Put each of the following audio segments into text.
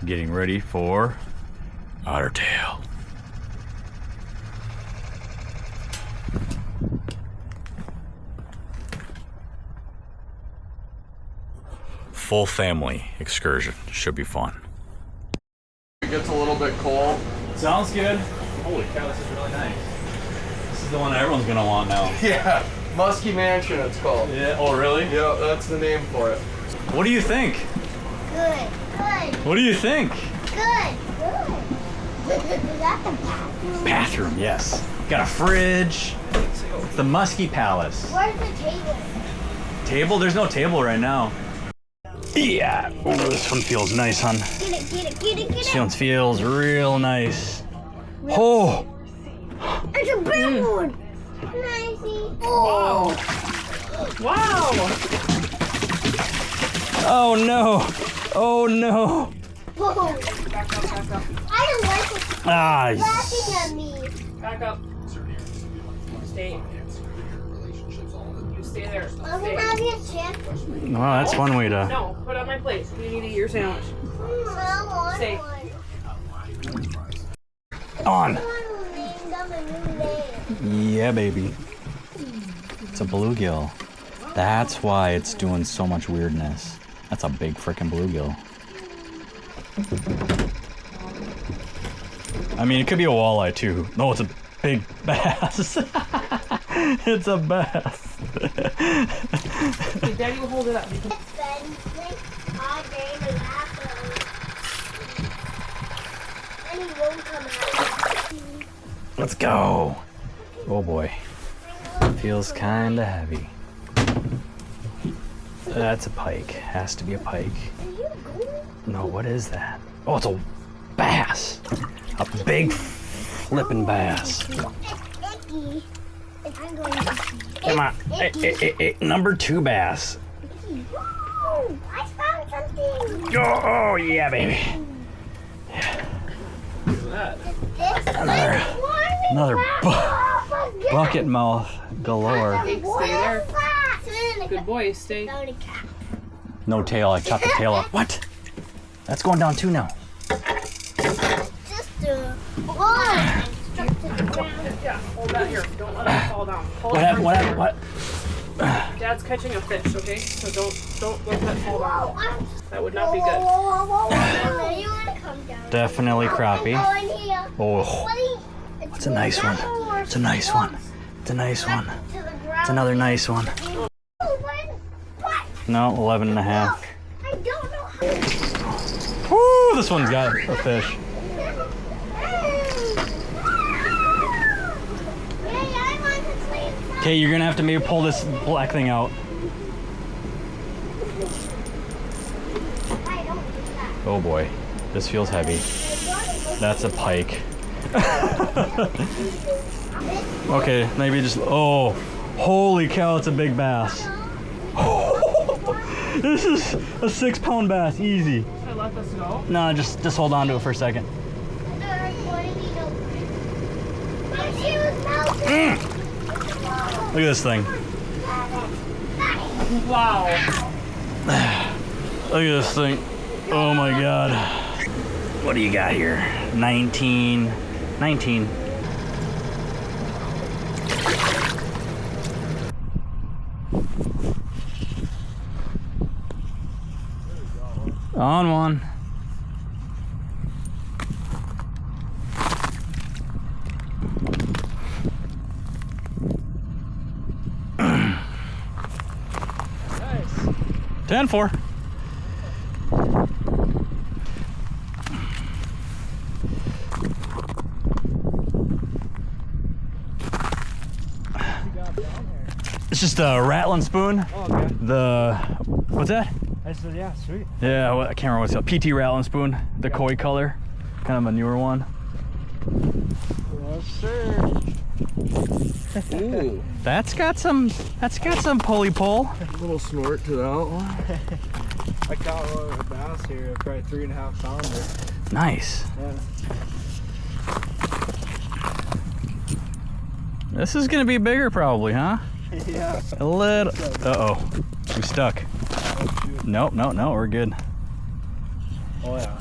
Getting ready for ottertail. Full family excursion. Should be fun. It gets a little bit cold. Sounds good. Holy cow, this is really nice. This is the one everyone's gonna want now. Yeah, Muskie Mansion it's called. Yeah, oh really? Yeah, that's the name for it. What do you think? Good. Good. What do you think? Good. Good. Is that the bathroom? Bathroom, yes. Got a fridge. It's the Muskie Palace. Where's the table? Table? There's no table right now. Yeah. Oh, this one feels nice, hon. Get it, get it, get it, get it. This one feels real nice. Oh! It's a big one. Nicey. Oh! Wow! Oh no! Oh no! Whoa. I don't like it Ah! laughing at me. Back up. Stay. You stay there. I'm Stay. gonna have you a chip. Well, that's one way to. No, put on my plate. You need to eat your sandwich. I want Stay. one. On! I want to name them a new name. Yeah, baby. It's a bluegill. That's why it's doing so much weirdness. That's a big frickin' bluegill. I mean, it could be a walleye too. No, it's a big bass. It's a bass. Okay, Daddy will hold it up. It's been all day and after. And he won't come out. Let's go. Oh boy. Feels kinda heavy. That's a pike. Has to be a pike. Are you going? No, what is that? Oh, it's a bass. A big flipping bass. It's icky. I'm going to Come on. Number 2 bass. Woo! I found something. Oh, yeah, baby. Another bucket mouth galore. Hey, stay there. Good boy, stay. No tail. I chopped the tail off. What? That's going down too now. Just a one. Yeah, hold that here. Don't let it fall down. Hold it for a What? second. What? Dad's catching a fish, okay? So don't let that fall down. That would not be good. You want to come down? Definitely crappie. Oh, in here. Oh, it's a nice one. It's a nice one. It's a nice one. It's another nice one. No, 11 and a half. I don't know how. Woo, this one's got a fish. Okay, you're gonna have to maybe pull this black thing out. Oh boy, this feels heavy. That's a pike. Okay, maybe just, oh, holy cow, it's a big bass. This is a 6-pound bass, easy. Should I let this go? No, just hold on to it for a second. Look at this thing. Wow. Look at this thing. Oh my God. What do you got here? 19. 19. On one. Nice. 10-4. It's just a rattling spoon. Oh, okay. What's that? I said, yeah, sweet. Yeah, I can't remember what's it called. PT rattling spoon, the koi color, kind of a newer one. Yes, sir. Ooh, That's got some pulley pull. a little snort to that one. I caught one with a bass here, probably 3.5 pounder. Nice. Yeah. This is gonna be bigger probably, huh? Yeah. A little. Uh-oh. We stuck. Nope, no, we're good. Oh yeah.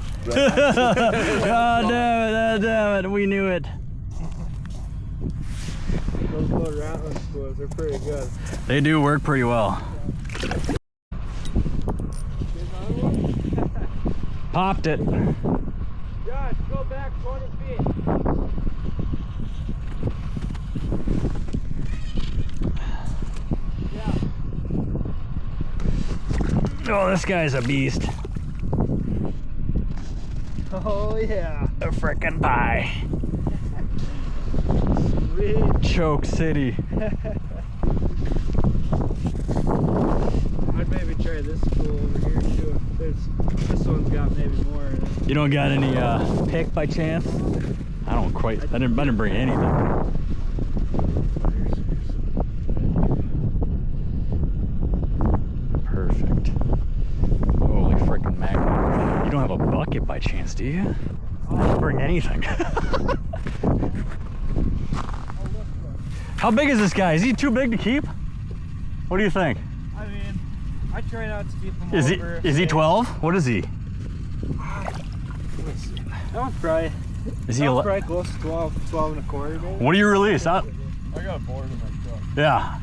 God damn it, we knew it. Those little rattling scores, they're pretty good. They do work pretty well. Popped it. Josh, go back 20 feet. Yeah. Oh, this guy's a beast. Oh yeah. A frickin' pie. Sweet. Choke City. I'd maybe try this school over here too. This one's got maybe more in it. You don't got any pick by chance? I don't quite. I didn't bring anything. Perfect. Holy frickin' mackerel! You don't have a bucket by chance, do you? I didn't bring anything. How big is this guy? Is he too big to keep? What do you think? I mean, I try not to keep them Is over. he 12? What is he? That one's probably, Is he? probably close to 12 and a quarter maybe. What do you release? I got a board in my truck. Yeah.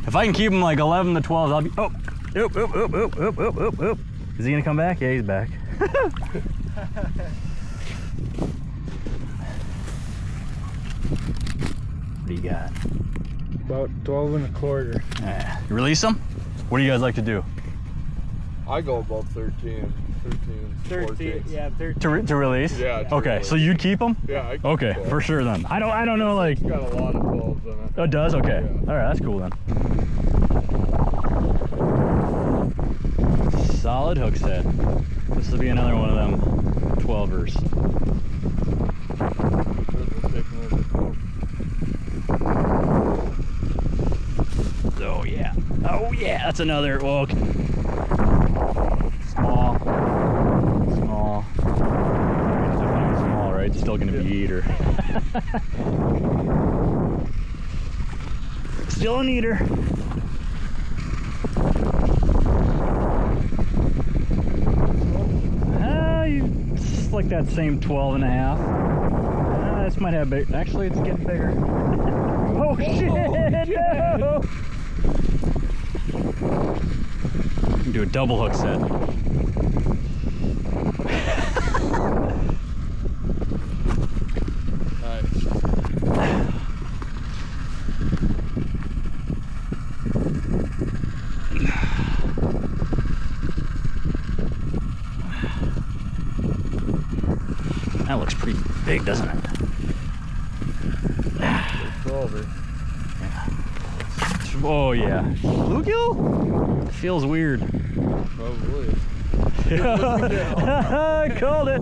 If I can keep him like 11 to 12, I'll be. Oh. Oop. Is he gonna come back? Yeah, he's back. What do you got? About 12 and a quarter. You release them? What do you guys like to do? I go about 13, 14. Yeah, 13. To release? Yeah. to Okay, release. so you'd keep them? Yeah, I keep Okay, 12. for sure then. I don't know like. It's got a lot of 12s in it. Oh, it does? Okay. Yeah. All right, that's cool then. Solid hook set. This will be another one of them 12ers. Oh yeah. Oh yeah, that's another. Well, okay. Small. It's definitely small, right? It's still gonna be eater. Still an eater. It's like that same 12 and a half. This might have big. Actually, it's getting bigger. Oh shit! No! You can do a double hook set. That looks pretty big, doesn't it? Oh yeah. Bluegill? Feels weird. Probably. I called it.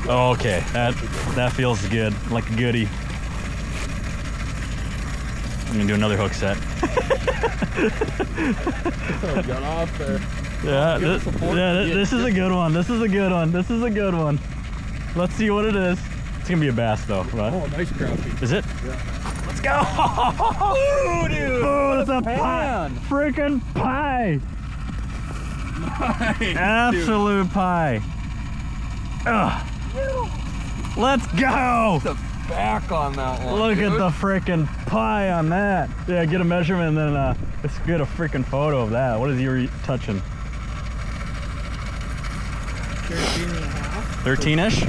Oh, okay. That feels good. Like a goodie. I'm gonna do another hook set. Got off there. Yeah, this is a good one. This is a good one. Let's see what it is. It's gonna be a bass though, right? Oh, nice crappie. Is it? Yeah. Let's go! Ooh, dude! Oh, that's a pie! Freaking pie! Nice, Absolute pie! Ugh. Let's go! The back on that one. Look dude. at the freaking pie on that. Yeah, get a measurement and then let's get a freaking photo of that. What is he touching? 13 and a half. 13-ish?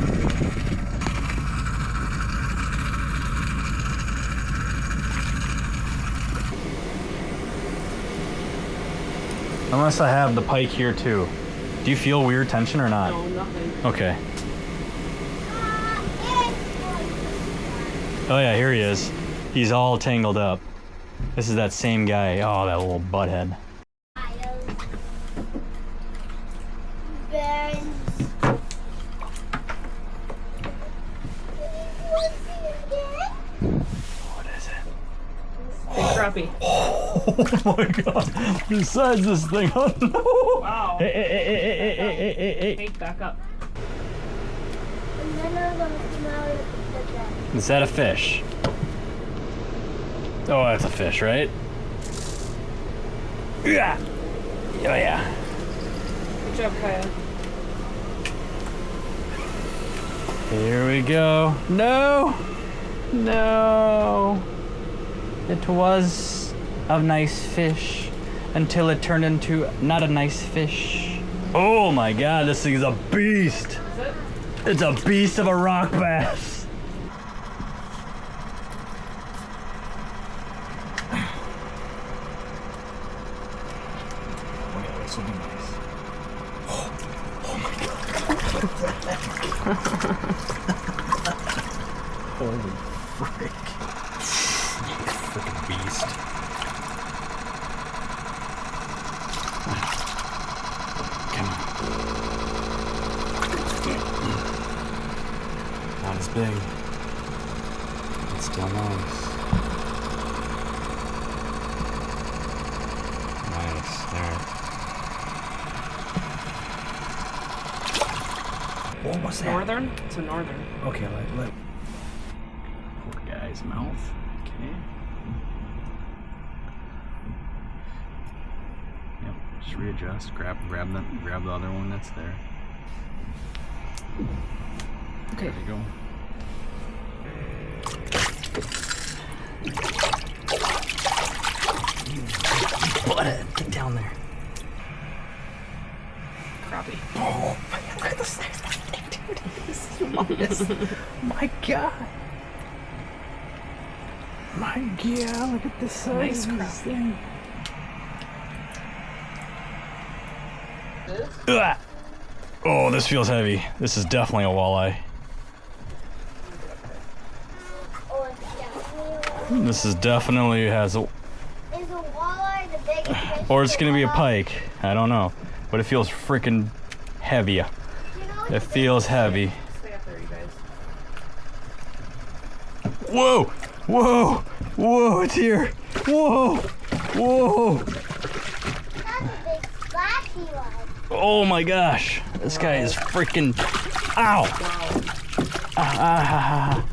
Unless I have the pike here too. Do you feel weird tension or not? No, nothing. Okay. Oh yeah, here he is. He's all tangled up. This is that same guy. Oh, that little butthead. What is it? Big crappie. Oh my god. Besides this thing. Oh no. Wow. Hey. Hey, back up. Is that a fish? Oh, that's a fish, right? Yeah. Oh yeah. Good job, Kaya. Here we go. No! No! It was a nice fish until it turned into not a nice fish. Oh my god, this thing's a beast! Is it? It's a beast of a rock bass. This will be nice. Oh my god. Holy frick. Freaking beast. Come on. Not as big. It's still nice. Nice. There. What was that? Northern? It's a northern. Okay, let poor guy's mouth. Okay. Yep. Just readjust. Grab the other one that's there. Okay. There you go. Get down there. Crappie. Oh my god, look at the size of that thing, dude. This is humongous. My god. My god, look at the size of this thing. Ugh. Oh, this feels heavy. This is definitely a walleye. Oh, it's definitely This is definitely has a... Is a walleye the biggest fish? Or it's gonna be a pike. I don't know. But it feels freaking heavy. You know, It feels heavy. Stay up there, you guys. Whoa! Whoa! Whoa! It's here! Whoa! Whoa! that's a big splashy one. Oh my gosh! This guy is freaking... Ow! Wow.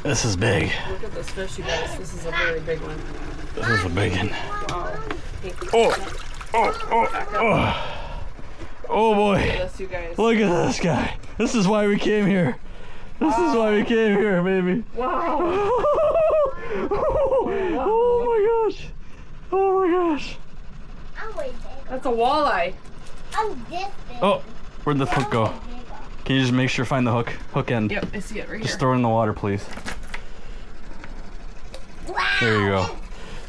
This is big. Look at this fish, you guys. This is a very big one. This is a big one. Wow. Oh! Oh! Oh! Oh! Oh boy! Look at this, you guys. Look at this guy! This is why we came here. This is why we came here, baby. Wow. Oh my gosh! Oh my gosh! I'm way big. That's a walleye. I'm this big. Oh, where'd the hook go? Can you just make sure find the hook end? Yep, I see it right Just here. throw it in the water, please. Wow. There you go.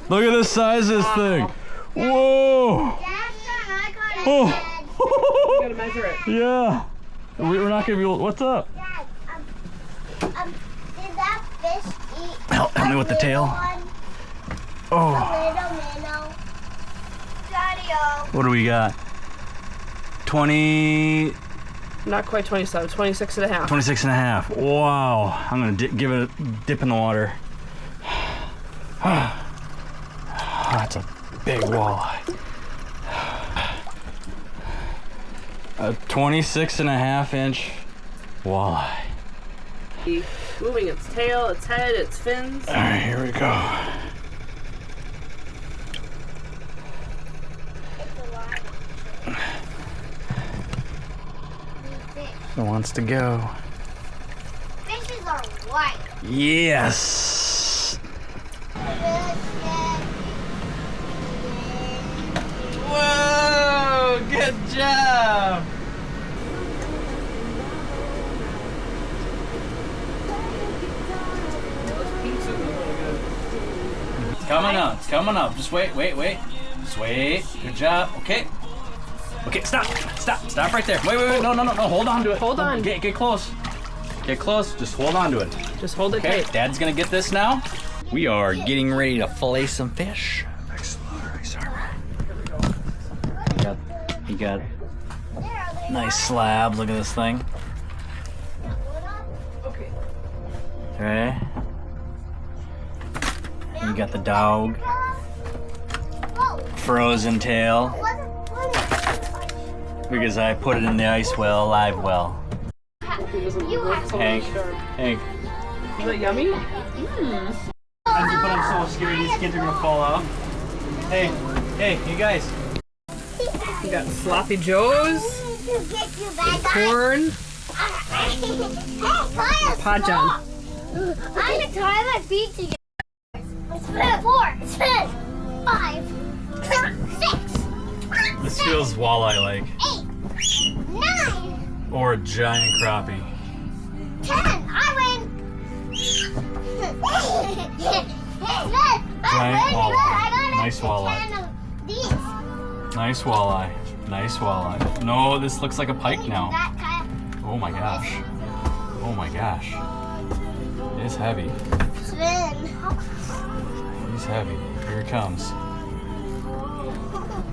Look at the size of this thing. Whoa! Oh. You gotta measure it. Yeah. We're not gonna be able. What's up? Dad, did that fish eat Help me with the tail. Oh. a little minnow? Daddy-o. What do we got? 20. Not quite 27, 26 and a half. 26 and a half. Wow. I'm gonna give it a dip in the water. That's a big walleye. A 26 and a half inch walleye. Moving its tail, its head, its fins. All right, here we go. It wants to go. Fishes are white. Yes. Whoa! Good job. It's coming up. It's coming up. Just wait. Just wait. Good job. Okay. Okay. Stop right there. Wait. No. Hold on to it. Hold on. Get close. Get close. Just hold on to it. Just hold it Okay. tight. Dad's gonna get this now. We are getting ready to fillet some fish. Excellent. You got nice slabs. Look at this thing. Okay. Okay. You got the dog. Frozen tail. Because I put it in the ice well, live well. Hank. Is that yummy? But I'm so scared these kids are gonna fall off. Hey, you guys. We got sloppy joes, corn, Pajan. I'm gonna tie my feet together. Spin 4, spin 5, 6, This feels walleye-like. 8, 9, Or a giant crappie. 10. I win. Giant walleye. I got Nice walleye. 10 of these. Nice walleye. Nice walleye. No, this looks like a pike now. That kind Oh my gosh. Oh my gosh. It's heavy. of spin. He's heavy. Here it comes.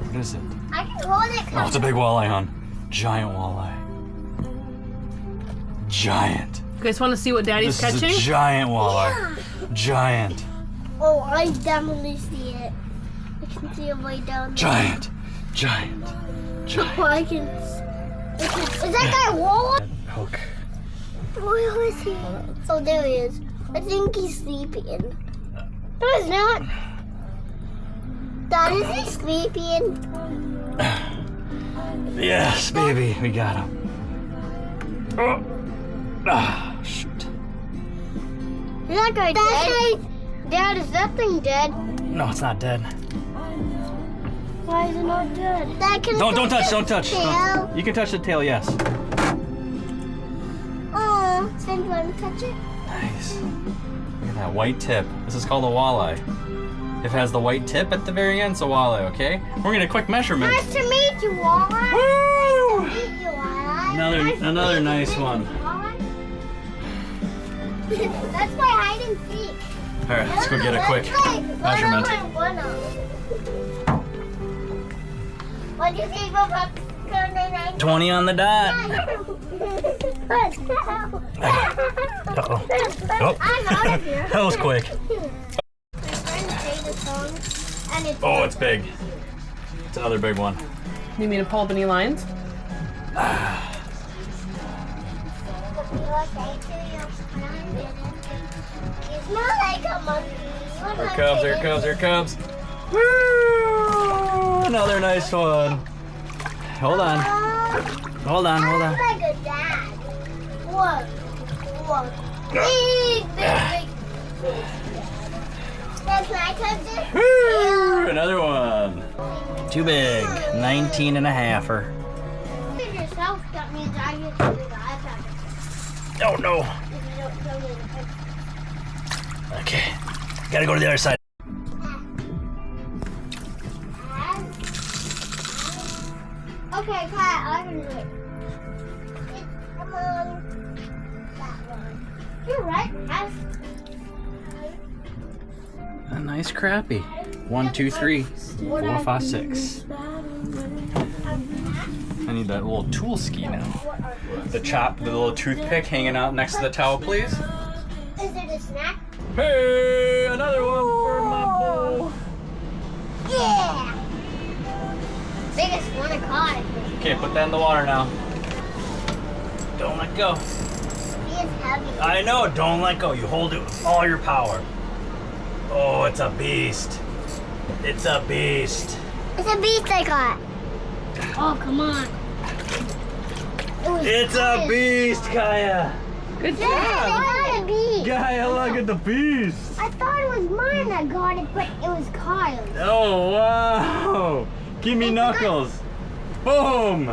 What is it? I can hold it. Oh, it's a big walleye, hon. Giant walleye. Giant. You guys want to see what Daddy's This catching? is a giant walleye. Giant. Oh, I definitely see it. I can see it way down there. Giant. Giant. Giant. Oh, I can. Is that guy walleye? Hook. Where is he? Oh, there he is. I think he's sleeping. No, he's not. Dad, is he sleeping? Yes, baby. We got him. Oh. Ah, shoot. Is that guy dead? Dad, is that thing dead? No, it's not dead. Why is it not dead? Dad, can Don't touch, don't touch. Tail. Don't. You can touch the tail, yes. Oh, Sven, want to touch it? Nice. Look at that white tip. This is called a walleye. If it has the white tip at the very end, it's a walleye, okay? We're gonna quick measurement. Nice to meet you, walleye. Woo! Nice to meet you, walleye. Another nice one. That's my hide and seek. All right, let's go get a quick measurement. What do you say about 20 on the dot. Uh-oh. Oh, I'm out of here. that was quick. My friend sang the song, and it's Oh, it's big. It's another big one. You mean to pull up any lines? Here it comes, here it comes, here it comes. Woo! Another nice one. Hold on. Hold on, hold on. Like a dad. Whoa. Big. Dad, can I touch it? Woo! Another one. Too big. 19 and a halfer. Yourself, that means I get to do the iPad. Oh no. If you don't tell me to touch it. Okay. Gotta go to the other side. Okay, Kat, I can do it. Come on. That one. You're right. A nice crappie. 1, 2, 3, 4, 5, 6. I need that little tool ski now. The little toothpick hanging out next to the towel, please. Is it a snack? Hey, another one for my bowl. Yeah. Biggest one I caught. Okay, put that in the water now. Don't let go. He is heavy. I know, don't let go. You hold it with all your power. Oh, it's a beast. It's a beast. It's a beast I got. Oh, come on. It's a beast, Kaya. Good Yeah, job. I got a beast. Kaya, look at the beast. I thought it was mine that got it, but it was Kyle's. Oh, wow. Give me knuckles. Boom. Oh,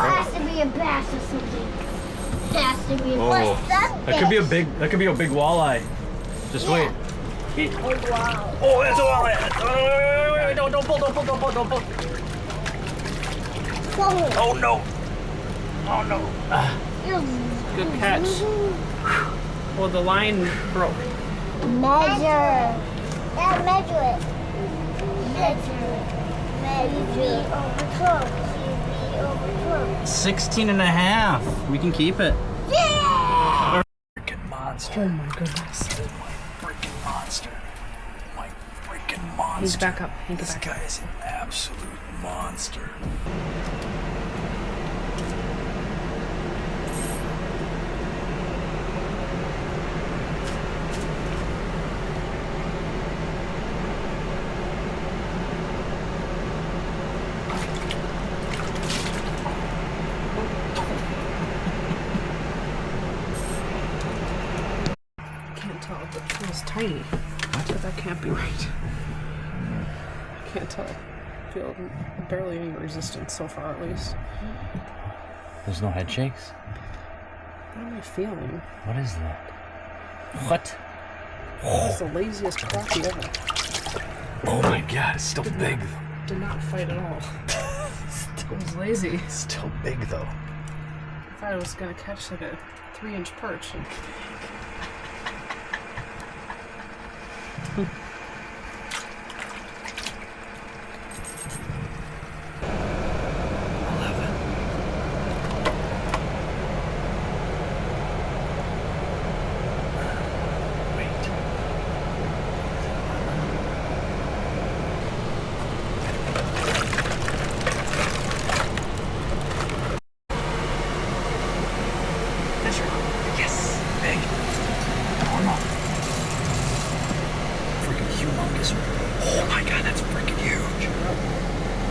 it has to be a bass or something. It has to be a what's that? That could be a big walleye. Just wait. Oh, wow. Oh, it's a walleye. Wait, don't pull. Whoa. Oh no. Oh no. Good catch. Well, the line broke. Measure. Yeah, measure it. Overcome. 16 and a half. We can keep it. Yeah! Freaking monster. Oh my goodness. My freaking monster. My freaking monster. He's back up. He This back up. guy is an absolute monster. That can't be right. I can't tell. I feel barely any resistance so far, at least. There's no head shakes? What am I feeling? What is that? What? It's the laziest crappie ever. Oh my god, it's still big. Did not fight at all. It was lazy. Still big though. I thought I was gonna catch like a 3-inch perch. And... Oh my god, that's freaking huge.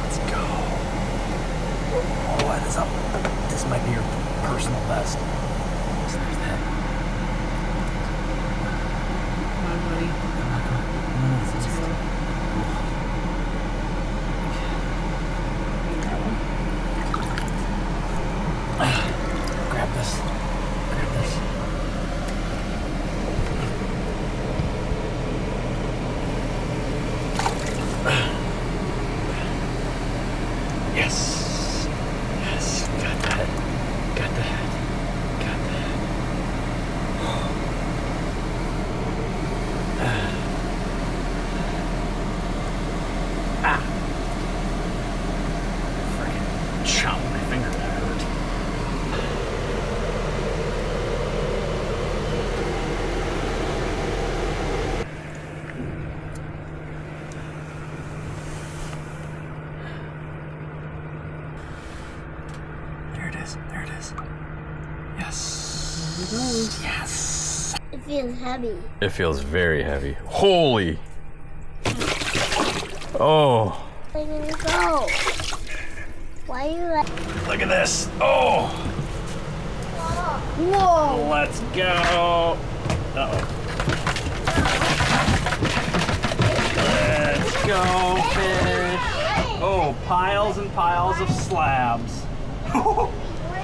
Let's go. Oh, that is up. This might be your personal best. So there's that. Come on, buddy. It's a tail. Grab this. Grab this. Yes. Yes. Got that. Got that. Got that. Ah. Freaking chopped my finger. That hurt. There it is. There it is. Yes. Yes. It feels heavy. It feels very heavy. Holy. Oh. Where did it go? Why are you like... Look at this. Oh. Whoa! Let's go. Uh-oh. Let's go, fish. Oh, piles and piles of slabs.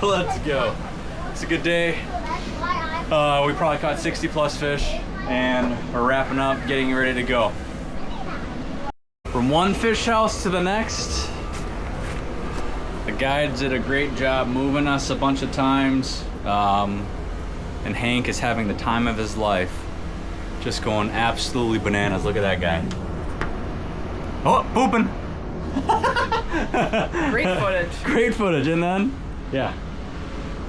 Let's go. It's a good day. We probably caught 60 plus fish and we're wrapping up, getting ready to go. From one fish house to the next, the guides did a great job moving us a bunch of times. And Hank is having the time of his life. Just going absolutely bananas. Look at that guy. Oh, pooping. Great footage. Great footage, and then, yeah,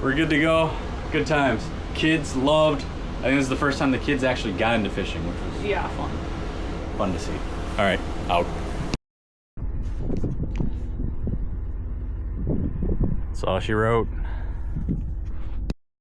we're good to go. Good times. Kids loved. I think this is the first time the kids actually got into fishing, which was fun. Fun to see. All right, out. That's all she wrote.